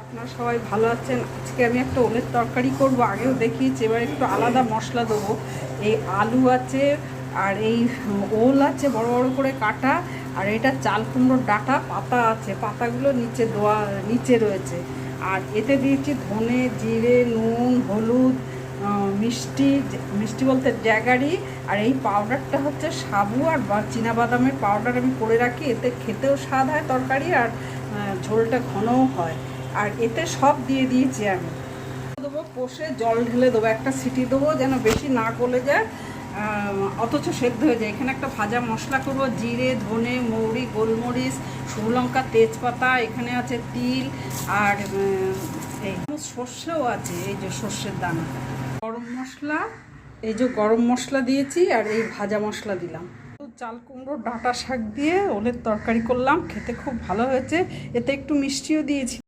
আপনারা সবাই ভালো আছেন। আজকে আমি একটা ওলের তরকারি করব, আগেও দেখিয়েছি, এবার একটু আলাদা মশলা দেবো। এই আলু আছে, আর এই ওল আছে বড় বড় করে কাটা, আর এটা চাল কুমড়োর ডাঁটা পাতা আছে, পাতাগুলো নিচে রয়েছে। আর এতে দিয়েছি ধনে, জিরে, নুন, হলুদ, মিষ্টি মিষ্টি বলতে জ্যাগারি। আর এই পাউডারটা হচ্ছে সাবু আর চীনাবাদামের পাউডার আমি করে রাখি, এতে খেতেও স্বাদ হয় তরকারি, আর ঝোলটা ঘনও হয়। আর এতে সব দিয়ে দিয়েছি আমি। দেবো কষে জল ঢেলে দেবো, একটা সিটি দেবো যেন বেশি না গলে যায়, অথচ সেদ্ধ হয়ে যায়। এখানে একটা ভাজা মশলা করবো, জিরে, ধনে, মৌরি, গোলমরিচ, শুকনো লঙ্কা, তেজপাতা, এখানে আছে তিল, আর এই সর্ষেও আছে, এই যে সর্ষের দানা, গরম মশলা, এই যে গরম মশলা দিয়েছি, আর এই ভাজা মশলা দিলাম। চাল কুমড়ো ডাঁটা শাক দিয়ে ওলের তরকারি করলাম, খেতে খুব ভালো হয়েছে। এতে একটু মিষ্টিও দিয়েছি।